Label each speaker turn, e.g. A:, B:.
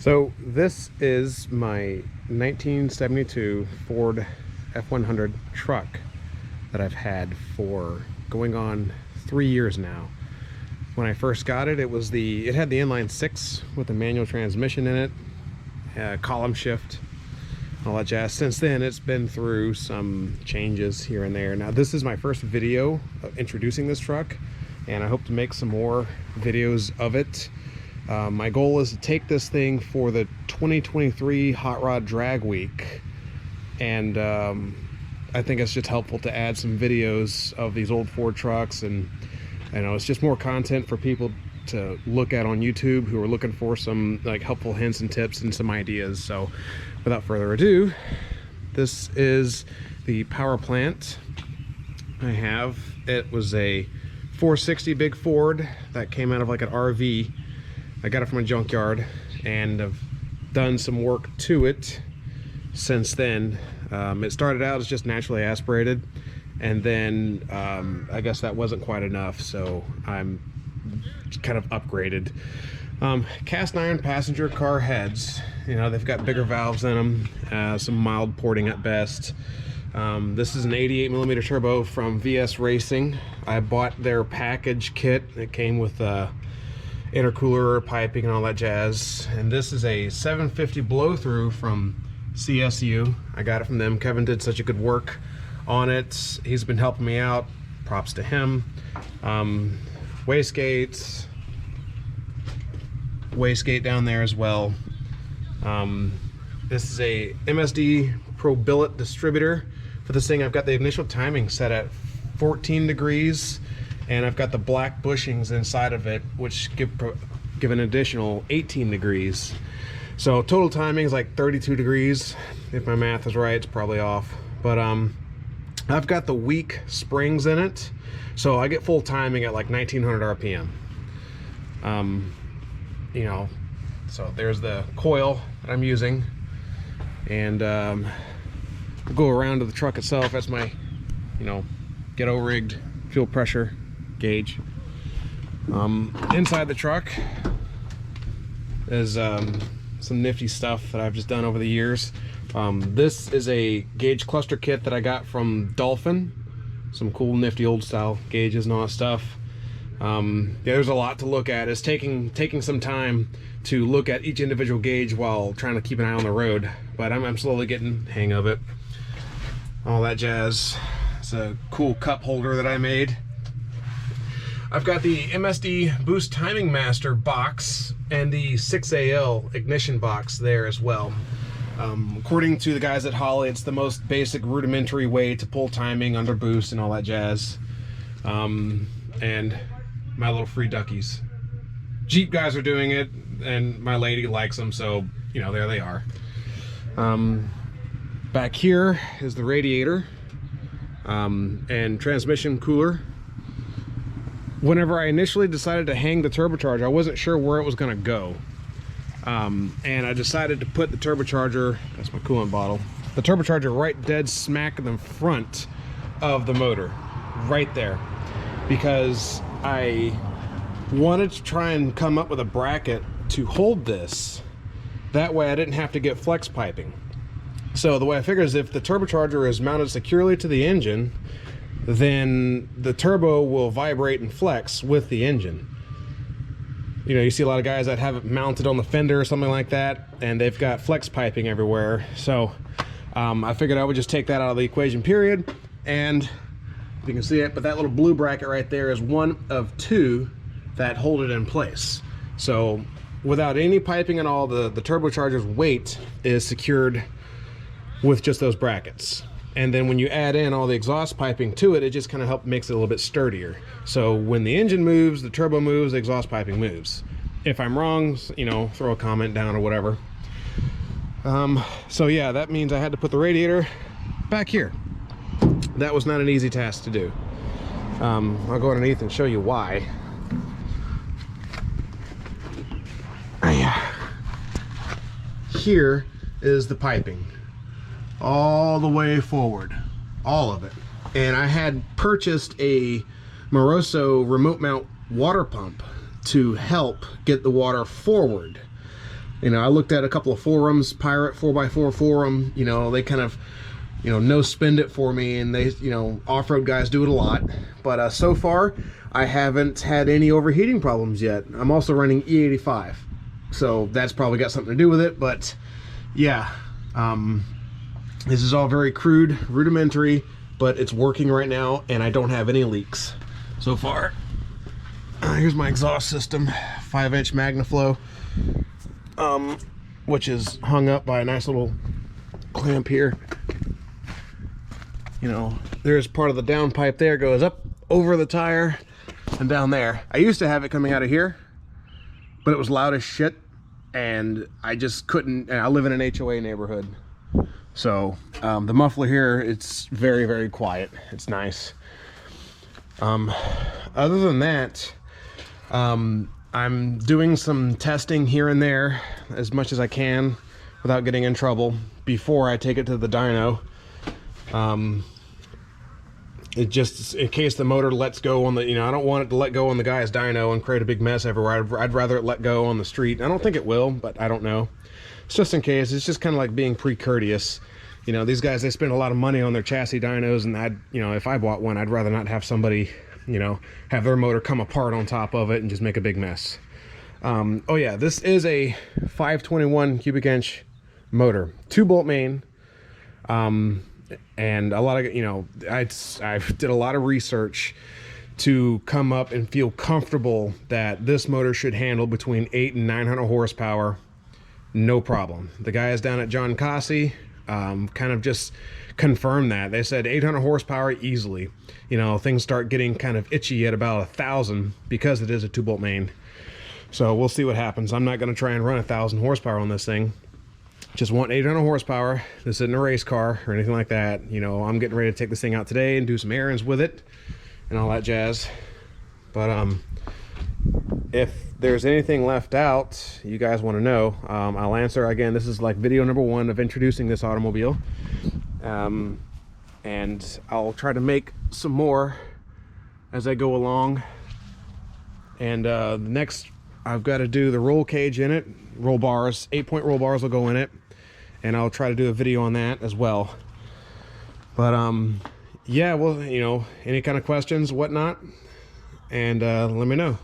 A: So this is my 1972 Ford F100 truck that I've had for going on 3 years now. When I first got it, it had the inline 6 with a manual transmission in it, column shift, all that jazz. Since then, it's been through some changes here and there. Now, this is my first video of introducing this truck, and I hope to make some more videos of it. My goal is to take this thing for the 2023 Hot Rod Drag Week, and I think it's just helpful to add some videos of these old Ford trucks, and I know it's just more content for people to look at on YouTube who are looking for some like helpful hints and tips and some ideas. So without further ado, this is the power plant I have. It was a 460 big Ford that came out of like an RV. I got it from a junkyard, and I've done some work to it since then. It started out as just naturally aspirated, and then I guess that wasn't quite enough, so I'm kind of upgraded. Cast iron passenger car heads, you know, they've got bigger valves in them, some mild porting at best. This is an 88mm turbo from VS Racing. I bought their package kit. It came with intercooler, piping, and all that jazz. And this is a 750 blow through from CSU. I got it from them. Kevin did such a good work on it. He's been helping me out. Props to him. Wastegate down there as well. This is a MSD Pro Billet distributor for this thing. I've got the initial timing set at 14 degrees, and I've got the black bushings inside of it, which give an additional 18 degrees. So total timing is like 32 degrees. If my math is right, it's probably off. But I've got the weak springs in it, so I get full timing at like 1900 RPM. You know, so there's the coil that I'm using, and we'll go around to the truck itself. That's my, you know, ghetto rigged fuel pressure gauge. Inside the truck is some nifty stuff that I've just done over the years. This is a gauge cluster kit that I got from Dolphin. Some cool nifty old style gauges and all that stuff. Yeah, there's a lot to look at. It's taking some time to look at each individual gauge while trying to keep an eye on the road, but I'm slowly getting the hang of it. All that jazz. It's a cool cup holder that I made. I've got the MSD Boost Timing Master box and the 6AL ignition box there as well. According to the guys at Holley, it's the most basic rudimentary way to pull timing under boost and all that jazz. And my little free duckies. Jeep guys are doing it, and my lady likes them, so, you know, there they are. Back here is the radiator and transmission cooler. Whenever I initially decided to hang the turbocharger, I wasn't sure where it was going to go. And I decided to put the turbocharger, that's my coolant bottle, the turbocharger right dead smack in the front of the motor, right there, because I wanted to try and come up with a bracket to hold this. That way I didn't have to get flex piping. So the way I figure is if the turbocharger is mounted securely to the engine, then the turbo will vibrate and flex with the engine. You know, you see a lot of guys that have it mounted on the fender or something like that, and they've got flex piping everywhere. So I figured I would just take that out of the equation, period. And you can see it, but that little blue bracket right there is one of two that hold it in place. So without any piping at all, the turbocharger's weight is secured with just those brackets. And then when you add in all the exhaust piping to it, it just kind of makes it a little bit sturdier. So when the engine moves, the turbo moves, the exhaust piping moves. If I'm wrong, you know, throw a comment down or whatever. So yeah, that means I had to put the radiator back here. That was not an easy task to do. I'll go underneath and show you why. Here is the piping. All the way forward, all of it. And I had purchased a Moroso remote mount water pump to help get the water forward. You know, I looked at a couple of forums, Pirate 4x4 forum, you know, they kind of, you know, no spend it for me, and they, you know, off-road guys do it a lot. But so far, I haven't had any overheating problems yet. I'm also running E85, so that's probably got something to do with it. But yeah, this is all very crude, rudimentary, but it's working right now, and I don't have any leaks so far. Here's my exhaust system, 5-inch MagnaFlow, which is hung up by a nice little clamp here. You know, there's part of the downpipe there, goes up over the tire and down there. I used to have it coming out of here, but it was loud as shit, and I just couldn't. I live in an HOA neighborhood, so the muffler here, it's very, very quiet. It's nice. Other than that, I'm doing some testing here and there as much as I can without getting in trouble before I take it to the dyno. It just, in case the motor lets go on the, you know, I don't want it to let go on the guy's dyno and create a big mess everywhere. I'd rather it let go on the street. I don't think it will, but I don't know. It's just in case. It's just kind of like being pre-courteous. You know, these guys, they spend a lot of money on their chassis dynos, and I'd, you know, if I bought one, I'd rather not have somebody, you know, have their motor come apart on top of it and just make a big mess. Oh yeah, this is a 521 cubic inch motor, 2-bolt main. And a lot of, you know, I did a lot of research to come up and feel comfortable that this motor should handle between 800 and 900 horsepower, no problem. The guys down at John Cossey kind of just confirmed that. They said 800 horsepower easily. You know, things start getting kind of itchy at about 1,000 because it is a 2-bolt main. So we'll see what happens. I'm not going to try and run 1,000 horsepower on this thing. Just want 800 horsepower. This isn't a race car or anything like that. You know, I'm getting ready to take this thing out today and do some errands with it and all that jazz. But if there's anything left out you guys want to know, I'll answer. Again, this is like video number 1 of introducing this automobile. And I'll try to make some more as I go along. And next, I've got to do the roll cage in it. Roll bars, 8-point roll bars will go in it, and I'll try to do a video on that as well. But yeah, well, you know, any kind of questions, whatnot, and let me know.